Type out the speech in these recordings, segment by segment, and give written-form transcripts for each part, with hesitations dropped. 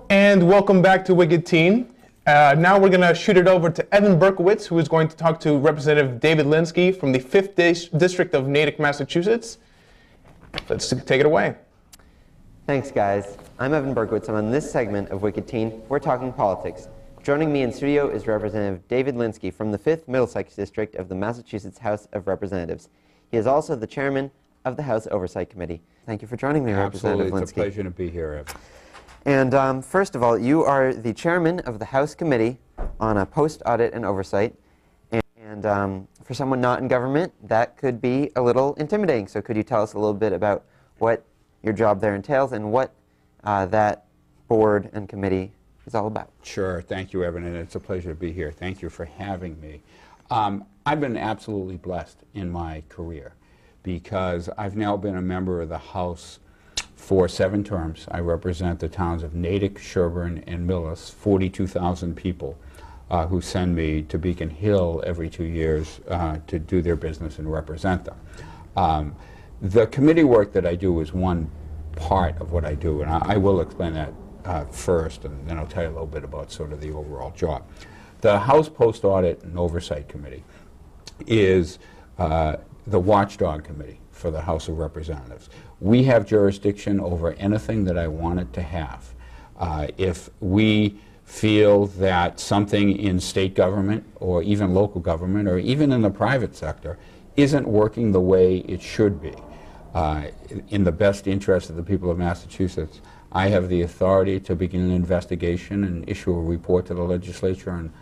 And welcome back to Wicked Teen. Now we're going to shoot it over to Evan Berkowitz, who is going to talk to Representative David Linsky from the 5th District of Natick, Massachusetts. Let's take it away. Thanks, guys. I'm Evan Berkowitz, and on this segment of Wicked Teen, we're talking politics. Joining me in studio is Representative David Linsky from the 5th Middlesex District of the Massachusetts House of Representatives. He is also the chairman of the House Oversight Committee. Thank you for joining me, Representative Linsky. It's a pleasure to be here, Evan. And first of all, you are the chairman of the House Committee on a Post-Audit and Oversight. And for someone not in government, that could be a little intimidating. So could you tell us a little bit about what your job there entails and what that board and committee is all about? Sure. Thank you, Evan, and it's a pleasure to be here. Thank you for having me. I've been absolutely blessed in my career because I've now been a member of the House for 7 terms. I represent the towns of Natick, Sherburne, and Millis, 42,000 people who send me to Beacon Hill every 2 years to do their business and represent them. The committee work that I do is one part of what I do, and I will explain that first, and then I'll tell you a little bit about sort of the overall job. The House Post-Audit and Oversight Committee is the watchdog committee for the House of Representatives. We have jurisdiction over anything that I want it to have. If we feel that something in state government or even local government or even in the private sector isn't working the way it should be in the best interest of the people of Massachusetts, I have the authority to begin an investigation and issue a report to the legislature on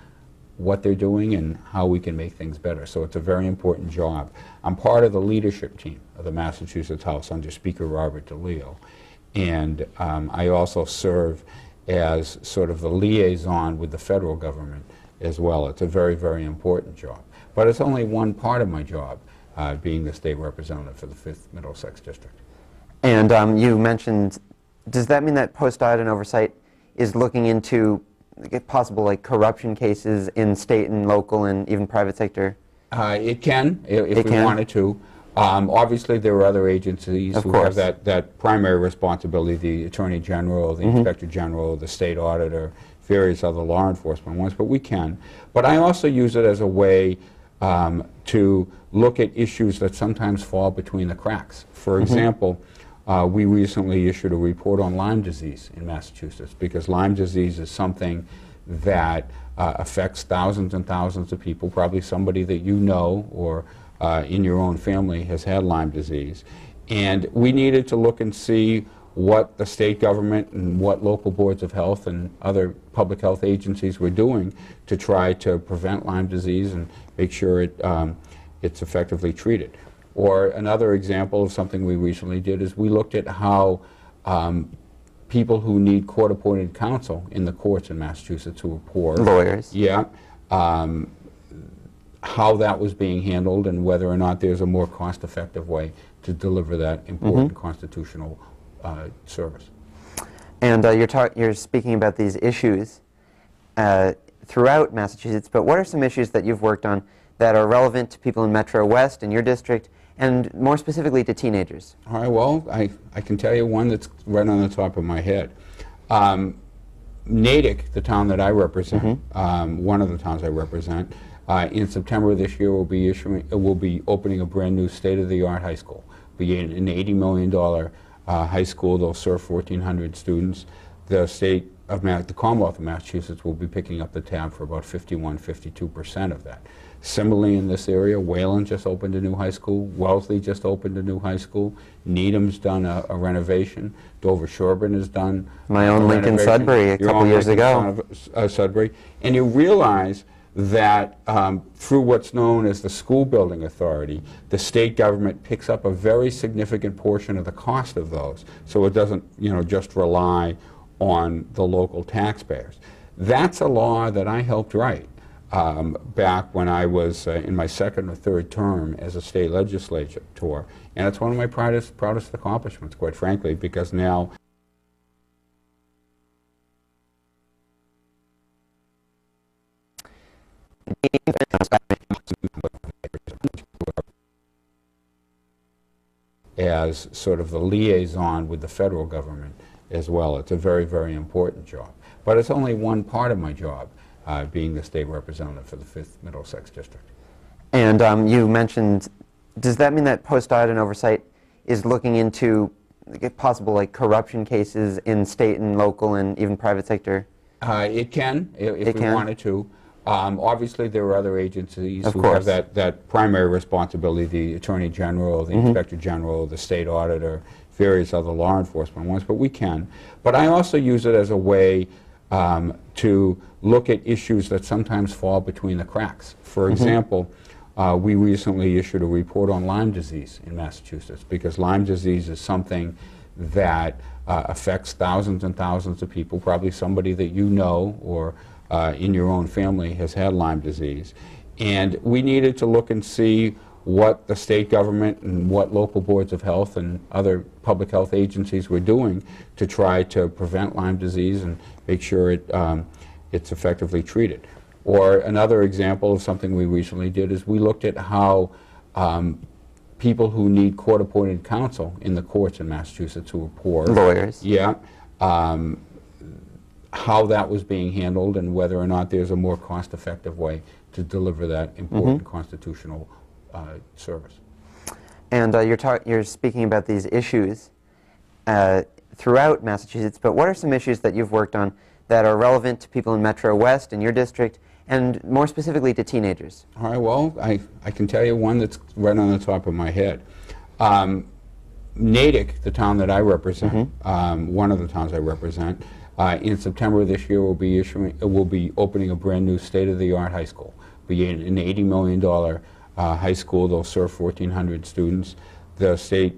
what they're doing and how we can make things better. So it's a very important job. I'm part of the leadership team of the Massachusetts House under Speaker Robert DeLeo, and I also serve as sort of the liaison with the federal government as well. It's a very, very important job. But it's only one part of my job, being the state representative for the 5th Middlesex District. And you mentioned, does that mean that post-audit and oversight is looking into possible corruption cases in state and local and even private sector? It can, if we wanted to. Obviously, there are other agencies who have that primary responsibility, the Attorney General, the Inspector General, the State Auditor, various other law enforcement ones, but we can. But I also use it as a way to look at issues that sometimes fall between the cracks. For example, we recently issued a report on Lyme disease in Massachusetts because Lyme disease is something that affects thousands and thousands of people. Probably somebody that you know or in your own family has had Lyme disease. And we needed to look and see what the state government and what local boards of health and other public health agencies were doing to try to prevent Lyme disease and make sure it's effectively treated. Or another example of something we recently did is we looked at how people who need court-appointed counsel in the courts in Massachusetts who are poor. Lawyers. Yeah. How that was being handled and whether or not there's a more cost-effective way to deliver that important constitutional service. And you're speaking about these issues throughout Massachusetts, but what are some issues that you've worked on that are relevant to people in Metro West, in your district, and more specifically to teenagers? All right, well, I can tell you one that's right on the top of my head. Natick, the town that I represent, one of the towns I represent, in September of this year will be opening a brand new state-of-the-art high school. It'll be an $80 million high school. They'll serve 1,400 students. The state the Commonwealth of Massachusetts will be picking up the tab for about 51–52% of that. Similarly, in this area, Wayland just opened a new high school, Wellesley just opened a new high school, Needham's done a renovation, Dover-Sherburne has done my own Lincoln Sudbury a couple years ago. Sudbury. And you realize that through what's known as the School Building Authority, the state government picks up a very significant portion of the cost of those, so it doesn't, just rely on the local taxpayers. That's a law that I helped write back when I was in my second or third term as a state legislator, and it's one of my proudest accomplishments, quite frankly, because now as sort of the liaison with the federal government as well. It's a very, very important job. But it's only one part of my job, being the state representative for the 5th Middlesex District. And you mentioned, does that mean that post-audit and oversight is looking into possible corruption cases in state and local and even private sector? It can, if we wanted to. Obviously, there are other agencies who have that primary responsibility, the Attorney General, the Inspector General, the State Auditor, various other law enforcement ones, but we can. But I also use it as a way to look at issues that sometimes fall between the cracks. For example, we recently issued a report on Lyme disease in Massachusetts, because Lyme disease is something that affects thousands and thousands of people, probably somebody that you know or in your own family has had Lyme disease. And we needed to look and see what the state government and what local boards of health and other public health agencies were doing to try to prevent Lyme disease and make sure it's effectively treated. Or another example of something we recently did is we looked at how people who need court-appointed counsel in the courts in Massachusetts who are poor. Lawyers. Yeah. How that was being handled and whether or not there's a more cost-effective way to deliver that important constitutional service. And you're speaking about these issues throughout Massachusetts, but what are some issues that you've worked on that are relevant to people in Metro West, in your district, and more specifically to teenagers? All right, well, I can tell you one that's right on the top of my head. Natick, the town that I represent, one of the towns I represent, in September of this year will be opening a brand new state-of-the-art high school. Be an $80 million high school. They'll serve 1,400 students. The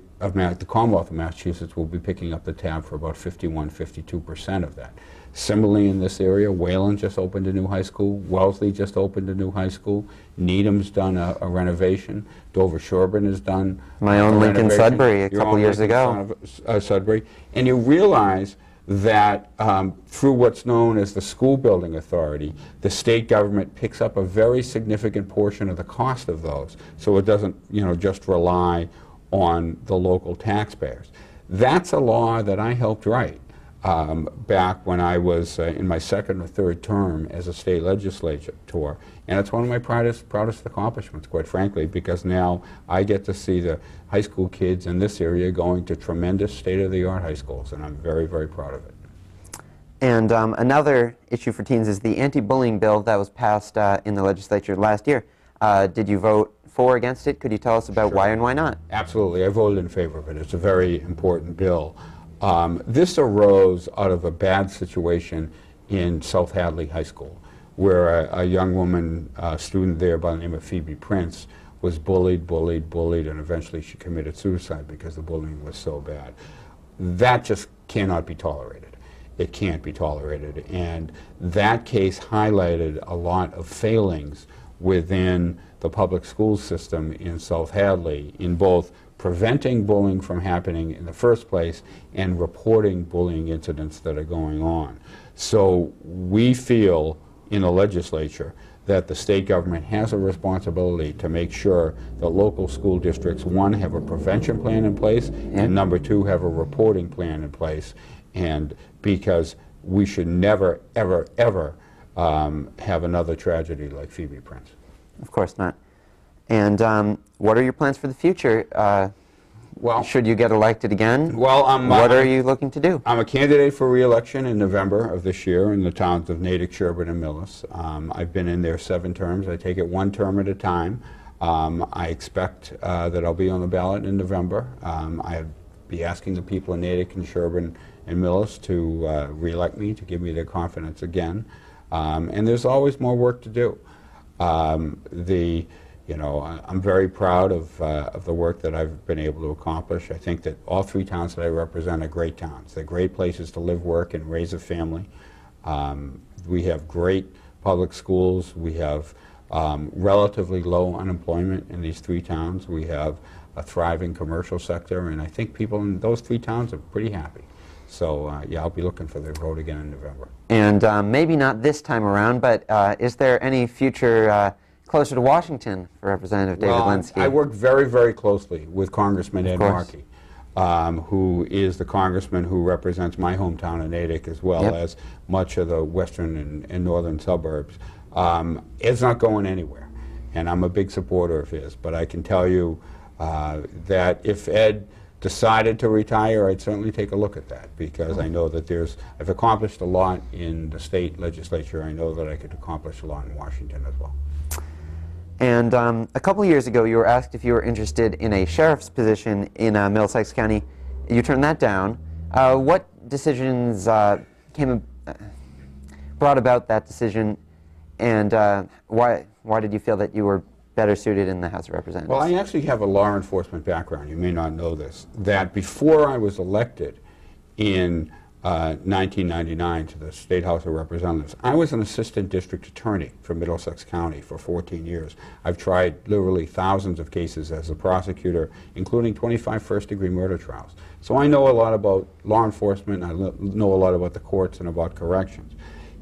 Commonwealth of Massachusetts will be picking up the tab for about 51–52% of that. Similarly, in this area, Wayland just opened a new high school, Wellesley just opened a new high school, Needham's done a renovation, Dover-Sherburne has done my own Lincoln Sudbury a couple years ago. Sudbury, and you realize that through what's known as the School Building Authority, the state government picks up a very significant portion of the cost of those, so it doesn't, just rely on the local taxpayers. That's a law that I helped write back when I was in my second or third term as a state legislator, and it's one of my proudest accomplishments, quite frankly, because now I get to see the high school kids in this area going to tremendous state-of-the-art high schools, and I'm very, very proud of it. And another issue for teens is the anti-bullying bill that was passed in the legislature last year. Did you vote for or against it? Could you tell us about why and why not? Absolutely. I voted in favor of it. It's a very important bill. This arose out of a bad situation in South Hadley High School, where a young woman, student there by the name of Phoebe Prince, was bullied, and eventually she committed suicide because the bullying was so bad. That just cannot be tolerated. It can't be tolerated. And that case highlighted a lot of failings within the public school system in South Hadley in both preventing bullying from happening in the first place and reporting bullying incidents that are going on. So we feel in the legislature that the state government has a responsibility to make sure that local school districts, one, have a prevention plan in place, and number two, have a reporting plan in place, and because we should never, ever, ever have another tragedy like Phoebe Prince. Of course not. And what are your plans for the future? Well, should you get elected again? Well, what are you looking to do? I'm a candidate for re-election in November of this year in the towns of Natick, Sherburne, and Millis. I've been in there 7 terms. I take it 1 term at a time. I expect that I'll be on the ballot in November. I'll be asking the people in Natick and Sherburne and Millis to re-elect me, to give me their confidence again. And there's always more work to do. I'm very proud of the work that I've been able to accomplish. I think that all 3 towns that I represent are great towns. They're great places to live, work, and raise a family. We have great public schools. We have relatively low unemployment in these 3 towns. We have a thriving commercial sector, and I think people in those 3 towns are pretty happy. So, yeah, I'll be looking for their vote again in November. And maybe not this time around, but is there any future closer to Washington for Representative David Linsky? I work very, very closely with Congressman Ed Markey, who is the congressman who represents my hometown of Natick, as well as much of the western and northern suburbs. Ed's not going anywhere, and I'm a big supporter of his. But I can tell you that if Ed decided to retire, I'd certainly take a look at that, because I know that I've accomplished a lot in the state legislature. I know that I could accomplish a lot in Washington as well. And a couple of years ago, you were asked if you were interested in a sheriff's position in Middlesex County. You turned that down. What decisions brought about that decision, and why did you feel that you were better suited in the House of Representatives? Well, I actually have a law enforcement background. You may not know this. That before I was elected in 1999 to the State House of Representatives, I was an assistant district attorney for Middlesex County for 14 years. I've tried literally thousands of cases as a prosecutor, including 25 first-degree murder trials. So I know a lot about law enforcement, I know a lot about the courts and about corrections.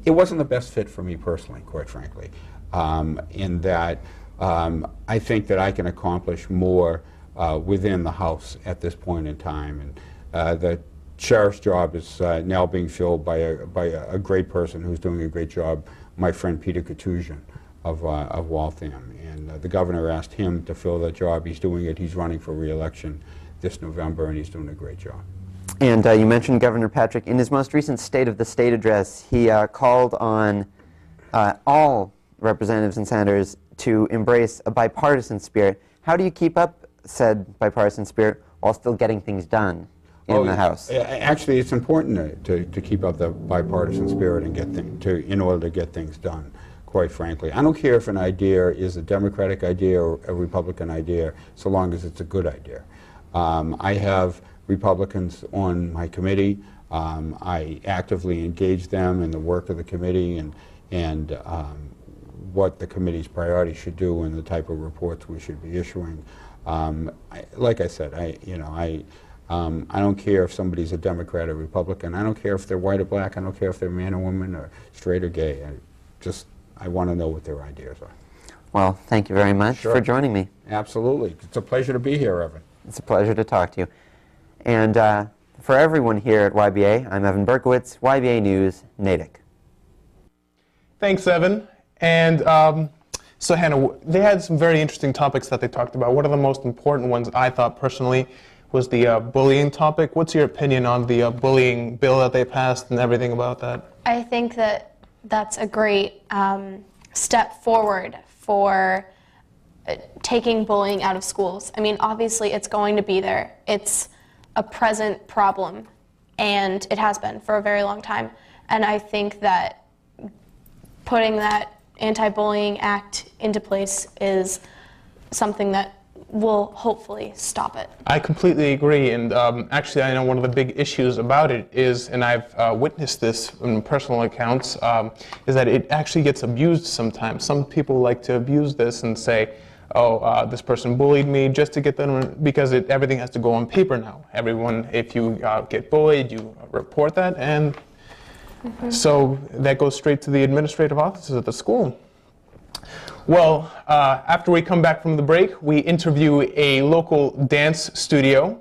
It wasn't the best fit for me personally, quite frankly, in that I think that I can accomplish more within the House at this point in time. And the sheriff's job is now being filled by a great person who's doing a great job, my friend Peter Katusian of Waltham. And the governor asked him to fill that job. He's doing it. He's running for re-election this November, and he's doing a great job. And you mentioned Governor Patrick. In his most recent State of the State address, he called on all representatives and senators to embrace a bipartisan spirit. How do you keep up said bipartisan spirit while still getting things done in the House? Actually, it's important to keep up the bipartisan spirit and in order to get things done, quite frankly. I don't care if an idea is a Democratic idea or a Republican idea, so long as it's a good idea. I have Republicans on my committee. I actively engage them in the work of the committee and what the committee's priorities should do and the type of reports we should be issuing. Like I said, I don't care if somebody's a Democrat or Republican. I don't care if they're white or black. I don't care if they're man or woman or straight or gay. I want to know what their ideas are. Well, thank you very much for joining me. Absolutely. It's a pleasure to be here, Evan. It's a pleasure to talk to you. And for everyone here at YBA, I'm Evan Berkowitz, YBA News, Natick. Thanks, Evan. And so, Hannah, they had some very interesting topics that they talked about. One of the most important ones, I thought personally, was the bullying topic. What's your opinion on the bullying bill that they passed and everything about that? I think that that's a great step forward for taking bullying out of schools. I mean, obviously it's going to be there. It's a present problem, and it has been for a very long time. And I think that putting that anti-bullying act into place is something that will hopefully stop it. I completely agree, and actually I know one of the big issues about it is, and I've witnessed this in personal accounts, is that it actually gets abused sometimes. Some people like to abuse this and say, oh, this person bullied me, just to get them, because everything has to go on paper now. Everyone, if you get bullied, you report that, and so that goes straight to the administrative offices at the school. Well, after we come back from the break, we interview a local dance studio.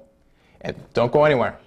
And don't go anywhere.